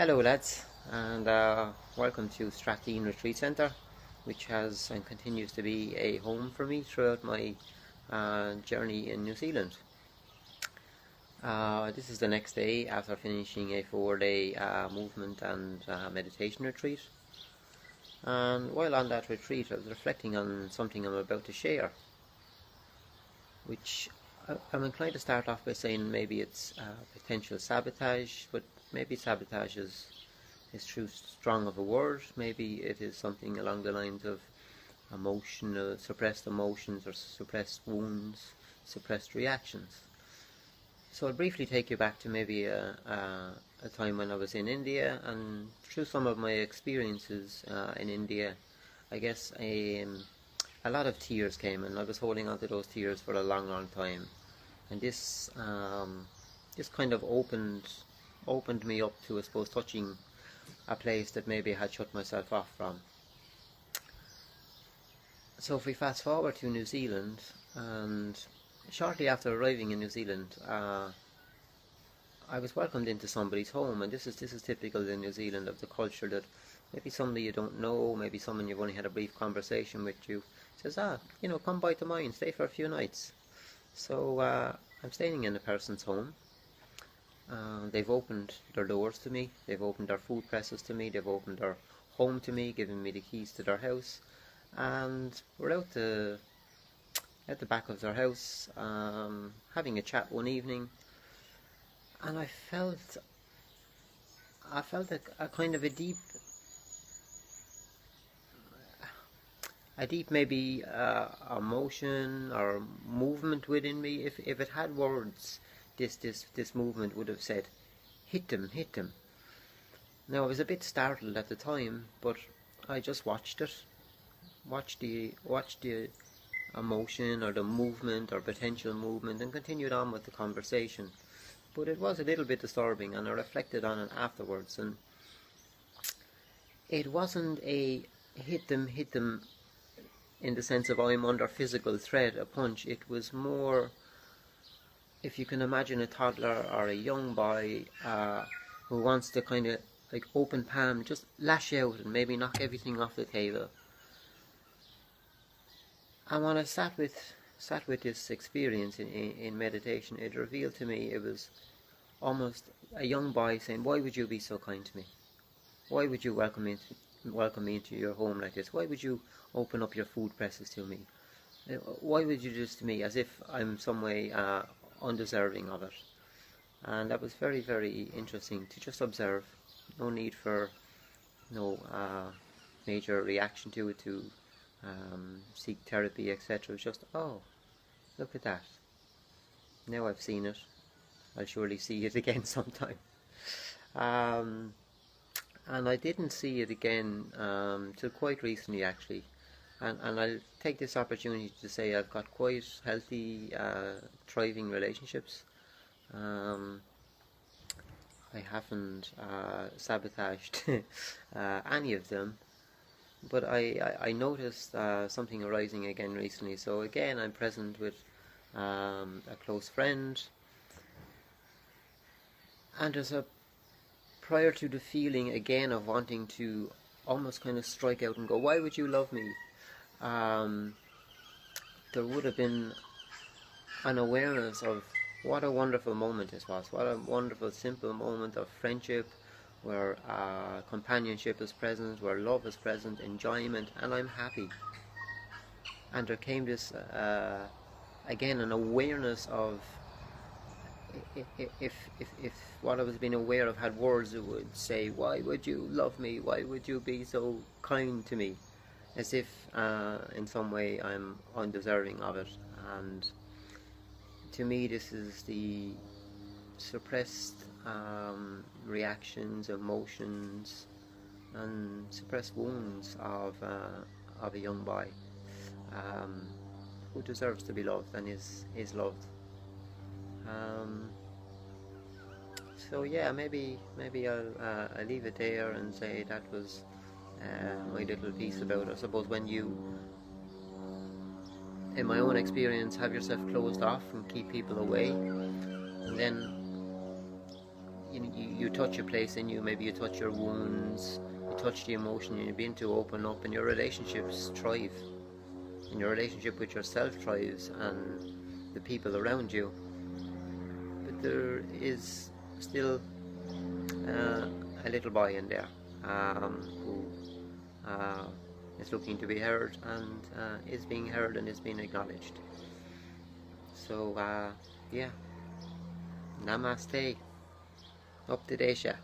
Hello lads, and welcome to Strathdean Retreat Centre, which has and continues to be a home for me throughout my journey in New Zealand. This is the next day after finishing a 4-day movement and meditation retreat. And while on that retreat, I was reflecting on something I'm about to share, which I'm inclined to start off by saying maybe it's potential sabotage, but maybe sabotage is too strong of a word. Maybe it is something along the lines of suppressed emotions or suppressed wounds, suppressed reactions. So I'll briefly take you back to maybe a time when I was in India, and through some of my experiences in India, I guess a lot of tears came, and I was holding on to those tears for a long, long time. And this kind of opened me up to, I suppose, touching a place that maybe I had shut myself off from. So if we fast forward to New Zealand, and shortly after arriving in New Zealand, I was welcomed into somebody's home, and this is typical in New Zealand of the culture that maybe somebody you don't know, maybe someone you've only had a brief conversation with, you says, come by to mine, stay for a few nights. So I'm staying in a person's home. They've opened their doors to me, they've opened their food presses to me, they've opened their home to me, giving me the keys to their house, and we're out at the back of their house, having a chat one evening, and I felt a kind of a deep maybe emotion or movement within me. If it had words, this movement would have said, hit him. Now I was a bit startled at the time, but I just watched it, watched the emotion or the movement or potential movement, and continued on with the conversation. But it was a little bit disturbing, and I reflected on it afterwards, and it wasn't a hit them in the sense of I'm under physical threat, a punch. It was more, if you can imagine a toddler or a young boy who wants to kind of like open palm, just lash out and maybe knock everything off the table. And when I sat with this experience in meditation, it revealed to me it was almost a young boy saying, why would you be so kind to me? Why would you welcome me into your home like this? Why would you open up your food presses to me? Why would you do this to me, as if I'm some way undeserving of it? And that was very, very interesting to just observe. No need for major reaction to it, to seek therapy, etc. It was just, oh, look at that. Now I've seen it, I'll surely see it again sometime. And I didn't see it again till quite recently, actually. And I'll take this opportunity to say I've got quite healthy, thriving relationships. I haven't sabotaged any of them, but I noticed something arising again recently. So again, I'm present with a close friend, and there's a prior to the feeling again of wanting to almost kind of strike out and go, why would you love me? There would have been an awareness of what a wonderful moment this was, what a wonderful simple moment of friendship, where companionship is present, where love is present, enjoyment, and I'm happy. And there came this again an awareness of, if what I was being aware of had words, it would say, why would you love me, why would you be so kind to me, as if in some way I'm undeserving of it. And to me, this is the suppressed reactions, emotions, and suppressed wounds of a young boy who deserves to be loved and is loved. So yeah, maybe I'll leave it there and say that was my little piece about it. I suppose when you, in my own experience, have yourself closed off and keep people away, and then you touch a place in you, maybe you touch your wounds, you touch the emotion, and you begin to open up, and your relationships thrive, and your relationship with yourself thrives, and the people around you. But there is still a little boy in there who is looking to be heard, and is being heard and is being acknowledged. So yeah, namaste, up to Desha.